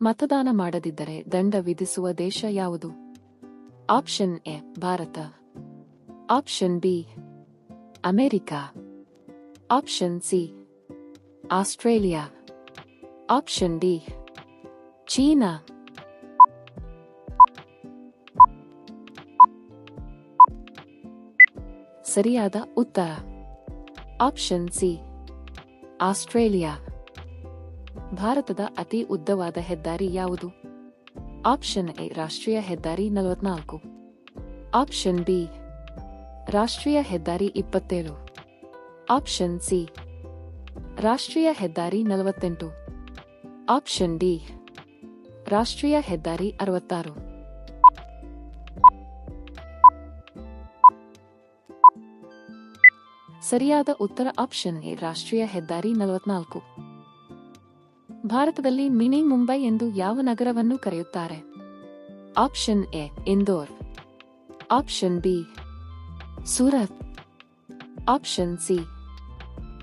ಮತದಾನ ಮಾಡದಿದ್ದರೆ ದಂಡ ವಿಧಿಸುವ ದೇಶ ಯಾವುದು? Option A Bharat, option B America, option C Australia, option D China. ಸರಿಯಾದ ಉತ್ತರ ಆಪ್ಷನ್ ಸಿ ಆಸ್ಟ್ರೇಲಿಯಾ. ಭಾರತದ ಅತಿ ಉದ್ದವಾದ ಹೆದ್ದಾರಿ ಯಾವುದು? ಆಪ್ಷನ್ ಎ ರಾಷ್ಟ್ರೀಯ ಹೆದ್ದಾರಿ 44, ಆಪ್ಷನ್ ಬಿ ರಾಷ್ಟ್ರೀಯ ಹೆದ್ದಾರಿ 27, ಆಪ್ಷನ್ ಸಿ ರಾಷ್ಟ್ರೀಯ ಹೆದ್ದಾರಿ 48, ಆಪ್ಷನ್ ಡಿ ರಾಷ್ಟ್ರೀಯ ಹೆದ್ದಾರಿ 66. ಸರಿಯಾದ ಉತ್ತರ ಆಪ್ಷನ್ ಎ ರಾಷ್ಟ್ರೀಯ ಹೆದ್ದಾರಿ 44. ಭಾರತದಲ್ಲಿ ಮಿನಿ ಮುಂಬೈ ಎಂದು ಯಾವ ನಗರವನ್ನು ಕರೆಯುತ್ತಾರೆ? Option A Indore, option B Surat, option C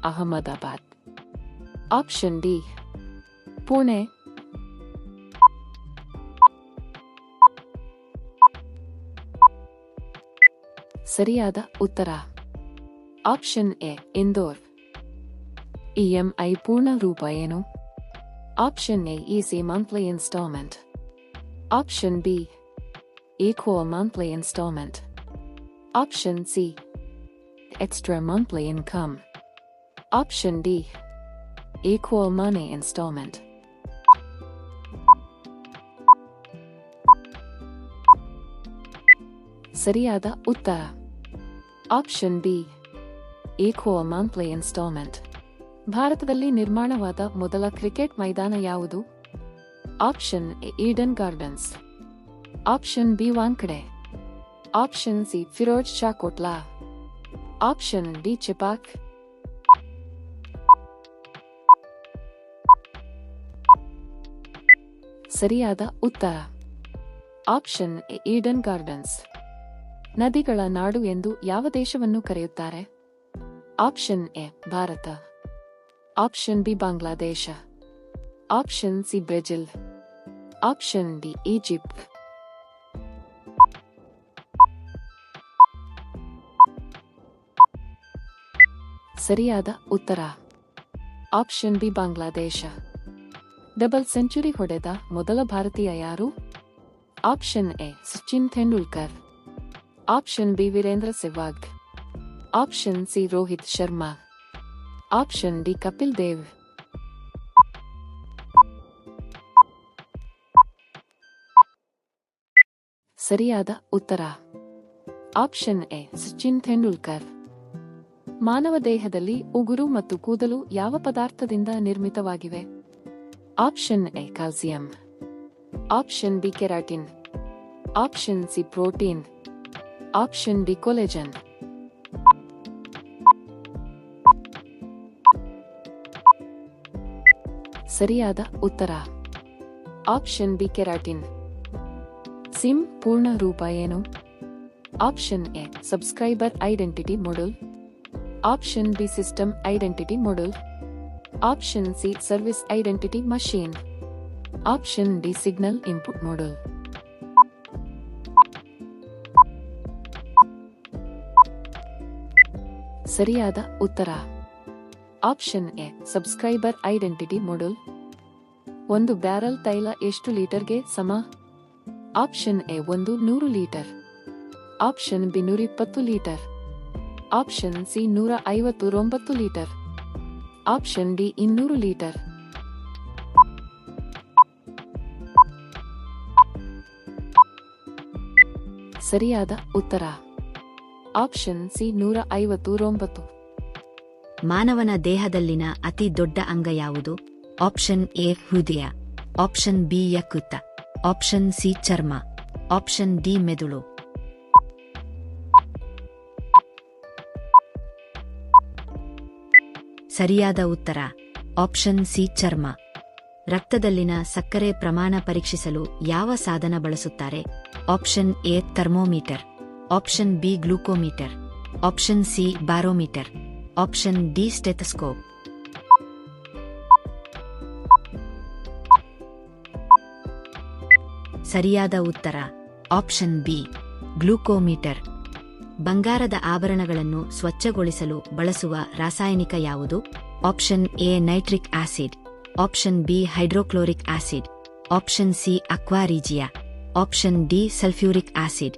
Ahmedabad, option D Pune. ಸರಿಯಾದ ಉತ್ತರ ಆಪ್ಷನ್ ಎ ಇಂದೋರ್. ಇಎಂಐ ಪೂರ್ಣ ರೂಪ ಏನು? Option A easy monthly instalment, option B equal monthly instalment, option C extra monthly income, option D equal money instalment. ಸರಿಯಾದ ಉತ್ತರ option B equal monthly instalment. ಭಾರತದಲ್ಲಿ ನಿರ್ಮಾಣವಾದ ಮೊದಲ ಕ್ರಿಕೆಟ್ ಮೈದಾನ ಯಾವುದು? Option A Eden Gardens, option B Wankhede, option C Firoz Shah Kotla, option D Chepauk. ಸರಿಯಾದ ಉತ್ತರ option A Eden gardens. ನದಿಗಳ ನಾಡು ಎಂದು ಯಾವ ದೇಶವನ್ನು ಕರೆಯುತ್ತಾರೆ? Option A Bharat, option B Bangladesh, option C Brazil, option D Egypt. ಸರಿಯಾದ ಉತ್ತರ option B Bangladesh. Double century ಹೊಡೆದ ಮೊದಲ ಭಾರತೀಯ ಯಾರು? Option A Sachin Tendulkar, option B Virender Sehwag, option C Rohit Sharma, option D Kapil Dev. ಸರಿಯಾದ ಉತ್ತರ ಆಪ್ಷನ್ ಎ ಸಚಿನ್ ತೆಂಡೂಲ್ಕರ್. ಮಾನವ ದೇಹದಲ್ಲಿ ಉಗುರು ಮತ್ತು ಕೂದಲು ಯಾವ ಪದಾರ್ಥದಿಂದ ನಿರ್ಮಿತವಾಗಿವೆ? Option A calcium, option B keratin, option C protein, option D collagen. ಸರಿಯಾದ ಉತ್ತರ ಆಪ್ಷನ್ ಬಿ ಕೆರಾಟಿನ್. ಸಿಮ್ ಪೂರ್ಣ ರೂಪ ಏನು? Option A subscriber identity module, option B system identity module, option C service identity machine, option D signal input module. ಸರಿಯಾದ ಉತ್ತರ option A subscriber identity module. ಒಂದು barrel ತೈಲ ಎಷ್ಟು ಲೀಟರ್ಗೆ ಸಮ? Option A 100 litre, option B 120 litre, option C 159 litre, option D 200 litre. ಸರಿಯಾದ ಉತ್ತರ option C 159. ಮಾನವನ ದೇಹದಲ್ಲಿನ ಅತಿ ದೊಡ್ಡ ಅಂಗ ಯಾವುದು? ಆಪ್ಷನ್ ಎ ಹೃದಯ, ಆಪ್ಷನ್ ಬಿ ಯಕೃತ, ಆಪ್ಷನ್ ಸಿ ಚರ್ಮ, ಆಪ್ಷನ್ ಡಿ ಮೆದುಳು. ಸರಿಯಾದ ಉತ್ತರ ಆಪ್ಷನ್ ಸಿ ಚರ್ಮ. ರಕ್ತದಲ್ಲಿನ ಸಕ್ಕರೆ ಪ್ರಮಾಣ ಪರೀಕ್ಷಿಸಲು ಯಾವ ಸಾಧನ ಬಳಸುತ್ತಾರೆ? Option A thermometer, option B glucometer, option C barometer, option D stethoscope. ಸರಿಯಾದ ಉತ್ತರ ಆಪ್ಷನ್ ಬಿ ಗ್ಲೂಕೋಮೀಟರ್. ಬಂಗಾರದ ಆಭರಣಗಳನ್ನು ಸ್ವಚ್ಛಗೊಳಿಸಲು ಬಳಸುವ ರಾಸಾಯನಿಕ ಯಾವುದು? Option A nitric acid, option B hydrochloric acid, option C aqua regia, option D sulphuric acid.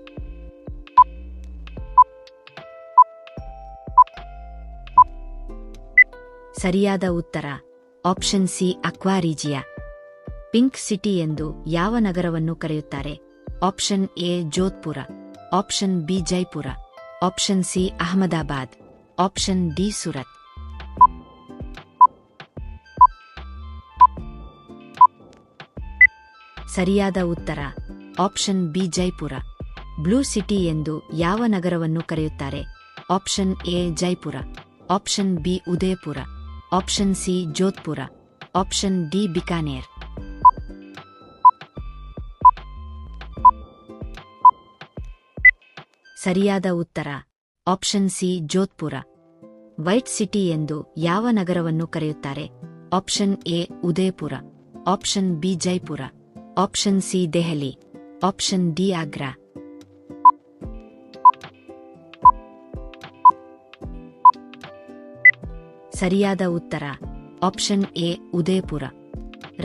ಸರಿಯಾದ ಉತ್ತರ option C aqua regia. Pink city ಎಂದು ಯಾವ ನಗರವನ್ನು ಕರೆಯುತ್ತಾರೆ? Option A Jodhpur, option B Jaipur, option C Ahmedabad, option D Surat. ಸರಿಯಾದ ಉತ್ತರ option B Jaipur. Blue city ಎಂದು ಯಾವ ನಗರವನ್ನು ಕರೆಯುತ್ತಾರೆ? Option A Jaipur, option B Udaipur, option C Jodhpur, option D Bikaner. ಸರಿಯಾದ ಉತ್ತರ option C Jodhpur. White city ಎಂದು ಯಾವ ನಗರವನ್ನು ಕರೆಯುತ್ತಾರೆ? Option A Udaipur, option B Jaipur, option C Delhi, option D Agra. ಸರಿಯಾದ ಉತ್ತರ ಆಪ್ಷನ್ ಎ ಉದಯಪುರ.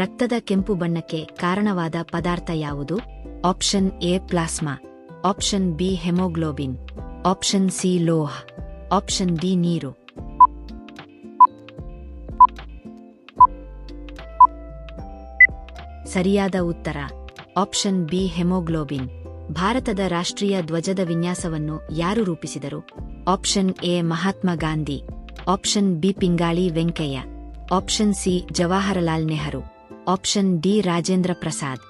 ರಕ್ತದ ಕೆಂಪು ಬಣ್ಣಕ್ಕೆ ಕಾರಣವಾದ ಪದಾರ್ಥ ಯಾವುದು? Option A plasma, option B haemoglobin, option C ಲೋಹ, ಆಪ್ಷನ್ ಡಿ ನೀರು. ಸರಿಯಾದ ಉತ್ತರ ಆಪ್ಷನ್ ಬಿ ಹೆಮೋಗ್ಲೋಬಿನ್. ಭಾರತದ ರಾಷ್ಟ್ರೀಯ ಧ್ವಜದ ವಿನ್ಯಾಸವನ್ನು ಯಾರು ರೂಪಿಸಿದರು? Option A Mahatma Gandhi, option B Pingali Venkayya, option C Jawaharlal Nehru, option D Rajendra Prasad.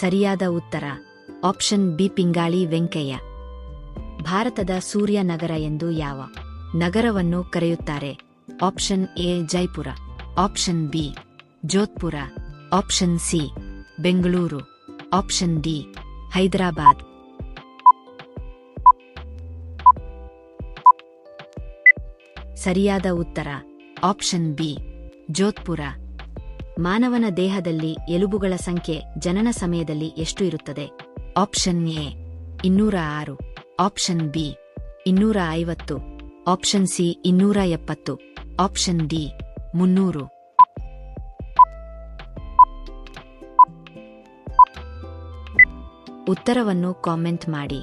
ಸರಿಯಾದ ಉತ್ತರ ಆಪ್ಷನ್ ಬಿ ಪಿಂಗಾಳಿ ವೆಂಕಯ್ಯ. ಭಾರತದ ಸೂರ್ಯ ನಗರ ಎಂದು ಯಾವ ನಗರವನ್ನು ಕರೆಯುತ್ತಾರೆ? Option A Jaipur, option B Jodhpur, option C Bengaluru, option D Hyderabad. ಸರಿಯಾದ ಉತ್ತರ ಆಪ್ಷನ್ ಬಿ ಜೋಧ್ಪುರ. ಮಾನವನ ದೇಹದಲ್ಲಿ ಎಲುಬುಗಳ ಸಂಖ್ಯೆ ಜನನ ಸಮಯದಲ್ಲಿ ಎಷ್ಟು ಇರುತ್ತದೆ? Option A 206, option B 250, option C 270, option D 300. ಉತ್ತರವನ್ನು ಕಾಮೆಂಟ್ ಮಾಡಿ.